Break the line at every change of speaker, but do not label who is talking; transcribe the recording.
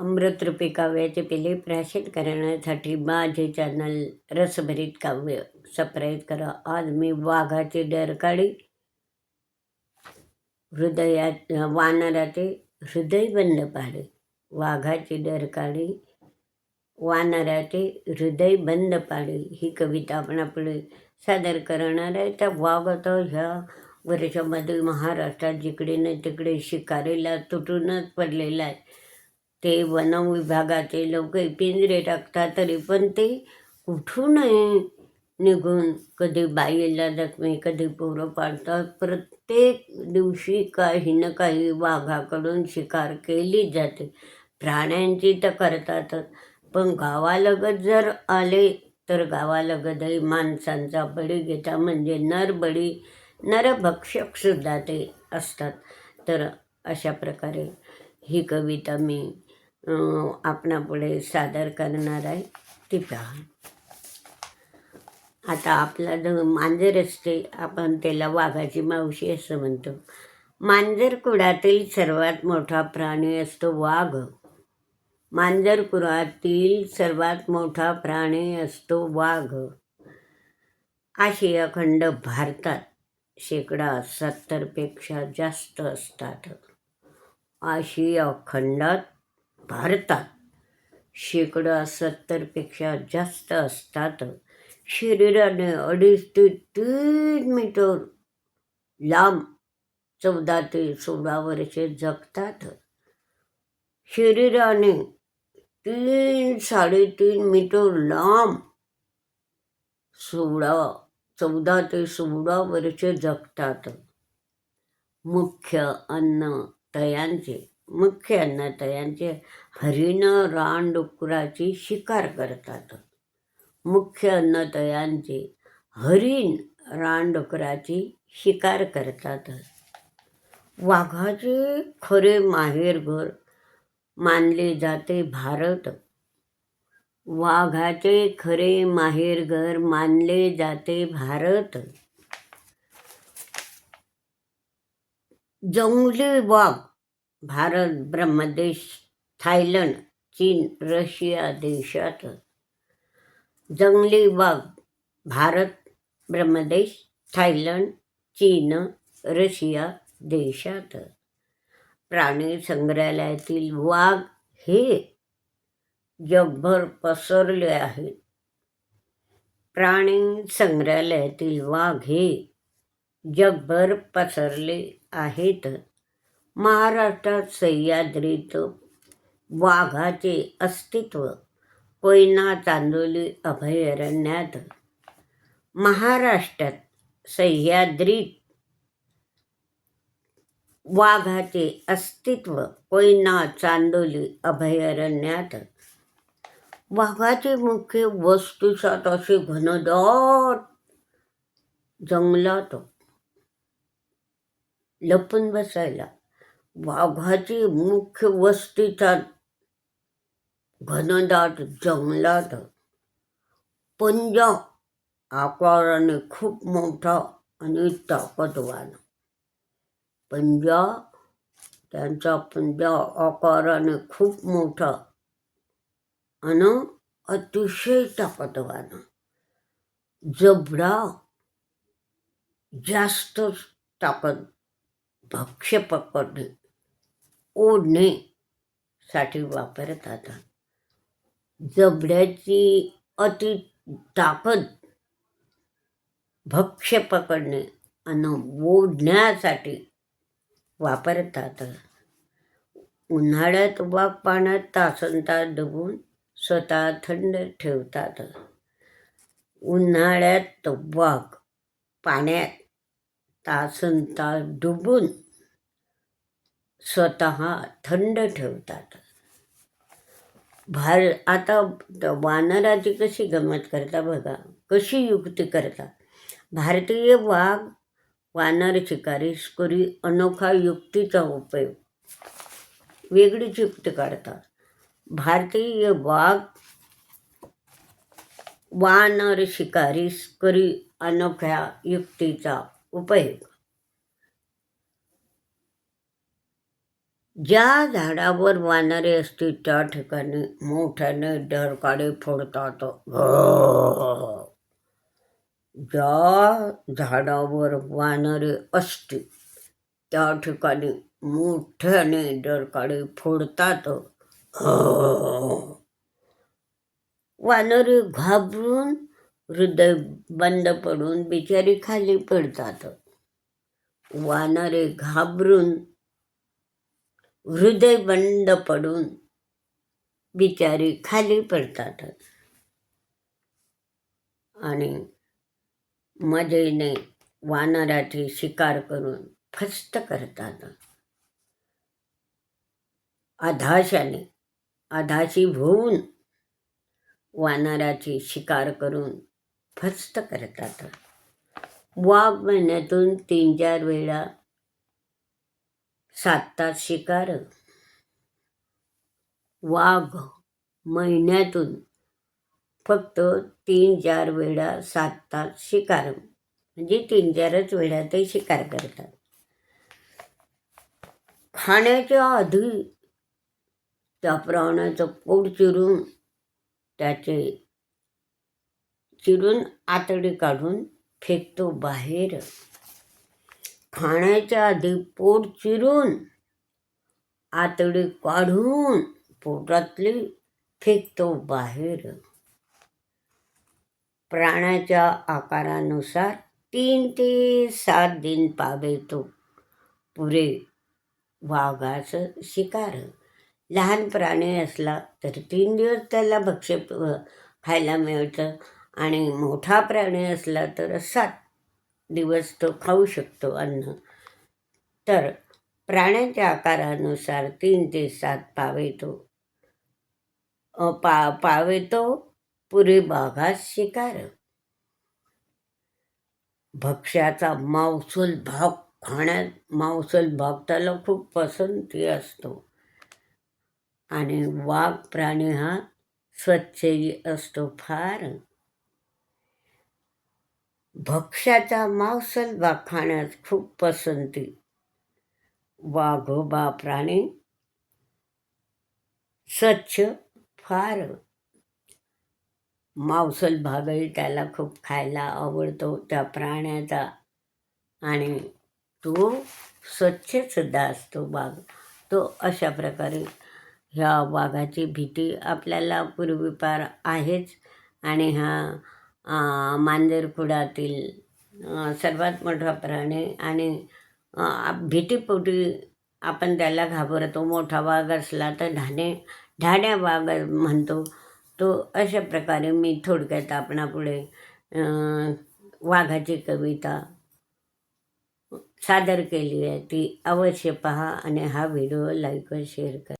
अमृतरूपी काव्याचे पिले प्राशन करण्यासाठी माझे चॅनल रसभरीत काव्य सबस्क्राईब करा. आज मी वाघाची डरकाळी हृदयात वानराचे हृदय बंद पाडे. वाघाची डरकाळी वानराचे हृदय बंद पाडे ही कविता आपण पुढे सादर करणार आहे. त्या वाघ आता ह्या वर्षामध्ये महाराष्ट्रात जिकडे न तिकडे शिकारीला तुटूनच पडलेला आहे. ते वन विभागाचे लोक पिंजरे टाकतात तरी पण ते कुठूनही निघून कधी बाईला जखमी कधी पोरं पाडतात. प्रत्येक दिवशी काही ना काही वाघाकडून शिकार केली जाते. प्राण्यांची तर करतातच, पण गावालगत जर आले तर गावालगतही माणसांचा बळी घेता म्हणजे नरबळी नरभक्षकसुद्धा ते असतात. तर अशा प्रकारे ही कविता मी आपणापुढे सादर करणार आहे. ती पहा. आता आपला जो मांजर असते आपण त्याला वाघाची मावशी असं म्हणतो. मांजर कुळातील सर्वात मोठा प्राणी असतो वाघ. मांजर कुळातील सर्वात मोठा प्राणी असतो वाघ. आशिया खंड भारतात 70% जास्त असतात. आशिया खंडात भारतात 70% जास्त असतात. शरीराने 2.5 ते 3 मीटर लांब 14 ते 16 वर्षे जगतात. शरीराने 3-3.5 मीटर लांब 14 ते 16 वर्षे जगतात. मुख्य अन्नतयांचे हरिण रानडुकराची शिकार करतात. मुख्य अन्नतयांचे हरिण रानडुकराची शिकार करतात. वाघाचे खरे माहेरघर मानले जाते भारत. वाघाचे खरे माहेरघर मानले जाते भारत. जंगली वाघ भारत, ब्रह्मदेश, थायलंड, चीन, रशिया देशात. जंगली वाघ भारत, ब्रह्मदेश, थायलंड, चीन, रशिया देशात. प्राणी संग्रहालयातील वाघ हे जगभर पसरले आहेत. प्राणी संग्रहालयातील वाघ हे जगभर पसरले आहेत. महाराष्ट्रात सह्याद्रीत वाघाचे अस्तित्व कोयना चांदोली अभयारण्यात. महाराष्ट्रात सह्याद्रीत वाघाचे अस्तित्व कोयना चांदोली अभयारण्यात. वाघाचे मुख्य वसतिस्थान असे घनदाट जंगलात लपून बसायला. वाघाचे मुख्य वसतिस्थान घनदाट जंगलात. पंजा आकाराने खूप मोठा आणि ताकदवान. त्यांचा पंजा आकाराने खूप मोठा आणि अतिशय ताकदवान. जबडा जास्त ताकद भक्ष्य पकडणे ओढण्यासाठी वापरतात. जबड्याची अति ताकद भक्ष्य पकडणे आणि ओढण्यासाठी वापरतात. उन्हाळ्यात वाघ पाण्यात तासनतास डुबून स्वतः थंड ठेवतात. उन्हाळ्यात वाघ पाण्यात तासनतास डुबून स्वतः थंड ठेवतात. आता वानराची कशी गंमत करता बघा, कशी युक्ती करता. भारतीय वाघ वानर शिकारी करी अनोखा युक्तीचा उपयोग. वेगळीच युक्ती काढतात. भारतीय वाघ वानर शिकारी करी अनोख्या युक्तीचा उपयोग. ज्या झाडावर वानरे असतील त्या ठिकाणी मोठ्याने डरकाळे फोडतात. ज्या झाडावर वानरे असतील त्या ठिकाणी मोठ्याने डरकाळे फोडतात. वानरे घाबरून हृदय बंद पडून बिचारी खाली पडतात. वानरे घाबरून हृदय बंद पडून बिचारी खाली पडतात आणि मजेने वानराची शिकार करून फस्त करतात. आधाशी होऊन वानराची शिकार करून फस्त करतात. वाघ महिन्यातून 3-4 वेळा साधतात शिकार. वाघ महिन्यातून फक्त 3-4 वेळा साधतात शिकार, म्हणजे 3-4च वेळा ते शिकार करतात. खाण्याच्या आधी त्या प्राण्याचं पोट चिरून आतडी काढून फेकतो बाहेर. खाण्याच्या आधी पोट चिरून आतडी काढून पोटातली फेकतो बाहेर. प्राण्याच्या आकारानुसार 3 ते 7 दिन पावेतो पुरे वाघाचं शिकार. लहान प्राणी असला तर 3 दिवस त्याला भक्ष्य खायला मिळतं आणि मोठा प्राणी असला तर 7 दिवस तो खाऊ शकतो अन्न. तर प्राण्याच्या आकारानुसार 3 ते 7 पावेतो पुरे वाघास शिकार. भक्ष्याचा मांसल भाग त्याला खूप पसंती असतो आणि वाघ प्राणी हा स्वच्छही असतो फार. भक्ष्याचा मांसल भाग खाण्यास खूप पसंती वाघोबा प्राणी स्वच्छ फार. मांसल भागही त्याला खूप खायला आवडतो त्या प्राण्याचा आणि तो स्वच्छसुद्धा असतो वाघ. तो अशा प्रकारे ह्या वाघाची भीती आपल्याला पूर्वीपार आहेच आणि हा मांजरखुडातील सर्वात मोठा प्राणी आणि भीतीपोटी आपण त्याला घाबरतो. मोठा वाघ असला तर ढाण्या वाघ म्हणतो तो. अशा प्रकारे मी थोडक्यात आपणापुढे वाघाची कविता सादर केली आहे. ती अवश्य पहा आणि हा व्हिडिओ लाईक व शेअर करा.